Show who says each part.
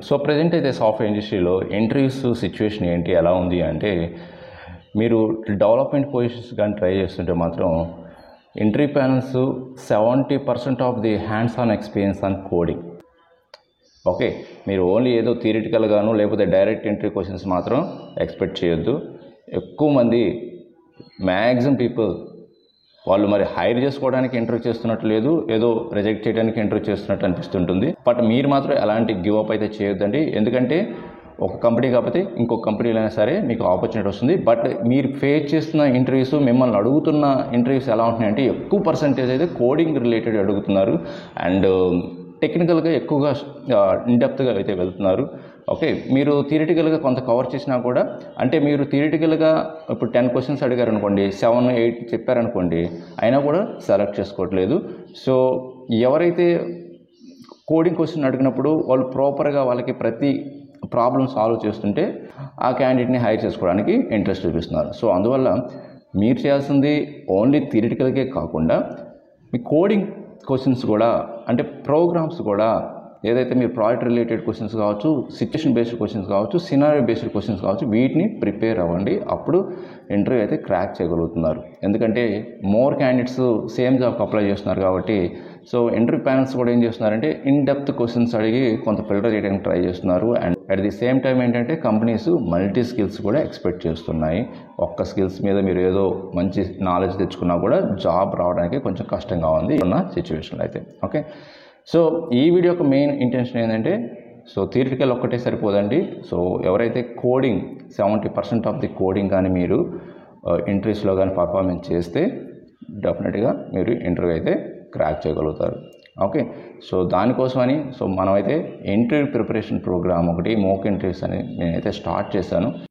Speaker 1: So present అయితే software ఇండస్ట్రీలో interviews situation ఏంటి ఎలా ఉంది అంటే, మీరు డెవలప్మెంట్ పొజిషన్స్ కానీ ట్రై చేస్తుంటే మాత్రం interview panels 70% of the hands on experience on coding. Okay, మీరు ఓన్లీ ఏదో థియరిటికల్గాను లేకపోతే డైరెక్ట్ ఇంటర్వ్యూ క్వశ్చన్స్ మాత్రం ఎక్స్పెక్ట్ చేయొద్దు. ఎక్కువ మంది మ్యాక్సిమం పీపుల్ వాళ్ళు మరి హైర్ చేసుకోవడానికి ఇంటర్వ్యూ చేస్తున్నట్టు లేదు, ఏదో రిజెక్ట్ చేయడానికి ఇంటర్వ్యూ చేస్తున్నట్టు అనిపిస్తుంటుంది. బట్ మీరు మాత్రం ఎలాంటి గివ్ అప్ అయితే చేయొద్దండి. ఎందుకంటే ఒక కంపెనీ కాకపోతే ఇంకొక కంపెనీలో అయినా సరే మీకు ఆపర్చునిటీ వస్తుంది. బట్ మీరు ఫేస్ చేస్తున్న ఇంటర్వ్యూస్, మిమ్మల్ని అడుగుతున్న ఇంటర్వ్యూస్ ఎలా ఉంటున్నాయంటే ఎక్కువ పర్సంటేజ్ అయితే కోడింగ్ రిలేటెడ్ అడుగుతున్నారు అండ్ టెక్నికల్గా ఎక్కువగా ఇన్డెప్త్గా అయితే వెళ్తున్నారు. ఓకే, మీరు థియరిటికల్గా కొంత కవర్ చేసినా కూడా, అంటే మీరు థియరిటికల్గా ఇప్పుడు 10 క్వశ్చన్స్ అడిగారు అనుకోండి, 7, 8 చెప్పారనుకోండి, అయినా కూడా సెలెక్ట్ చేసుకోవట్లేదు. సో ఎవరైతే కోడింగ్ క్వశ్చన్ అడిగినప్పుడు వాళ్ళు ప్రాపర్గా వాళ్ళకి ప్రతి ప్రాబ్లమ్ సాల్వ్ చేస్తుంటే ఆ క్యాండిడేట్ని హైర్ చేసుకోవడానికి ఇంట్రెస్ట్ చూపిస్తున్నారు. సో అందువల్ల మీరు చేయాల్సింది ఓన్లీ థియరిటికల్కే కాకుండా మీ కోడింగ్ క్వశ్చన్స్ కూడా, అంటే ప్రోగ్రామ్స్ కూడా, ఏదైతే మీరు ప్రాజెక్ట్ రిలేటెడ్ క్వశ్చన్స్ కావచ్చు, సిచ్యుయేషన్ బేస్డ్ క్వశ్చన్స్ కావచ్చు, సినారియో బేస్డ్ క్వశ్చన్స్ కావచ్చు, వీటిని ప్రిపేర్ అవ్వండి. అప్పుడు ఇంటర్వ్యూ అయితే క్రాక్ చేయగలుగుతున్నారు. ఎందుకంటే మోర్ క్యాండిడేట్స్ సేమ్ జాబ్కి అప్లై చేస్తున్నారు కాబట్టి. సో ఇంటర్వ్యూ ప్యానల్స్ కూడా ఏం చేస్తున్నారంటే ఇన్ డెప్త్ క్వశ్చన్స్ అడిగి కొంత ఫిల్టర్ చేయడానికి ట్రై చేస్తున్నారు. And at the same time ఏంటంటే కంపెనీస్ మల్టీ స్కిల్స్ కూడా ఎక్స్పెక్ట్ చేస్తున్నాయి. ఒక్క స్కిల్స్ మీద మీరు ఏదో మంచి నాలెడ్జ్ తెచ్చుకున్నా కూడా జాబ్ రావడానికి కొంచెం కష్టంగా ఉంది ఉన్న సిచ్యువేషన్లో అయితే. ఓకే, సో ఈ వీడియో యొక్క మెయిన్ ఇంటెన్షన్ ఏంటంటే, సో థియరిటికల్ ఒక్కటే సరిపోదండి. సో ఎవరైతే కోడింగ్ 70% ఆఫ్ ది కోడింగ్ కానీ మీరు ఇంటర్వ్యూస్లో కానీ పర్ఫార్మెన్స్ చేస్తే డెఫినెట్గా మీరు ఇంటర్వ్యూ అయితే క్రాక్ చేయగలుగుతారు. ఓకే, సో దానికోసమని మనమైతే ఇంటర్వ్యూ ప్రిపరేషన్ ప్రోగ్రామ్ ఒకటి మోక్ ఇంటర్వ్యూస్ అని నేనైతే స్టార్ట్ చేశాను.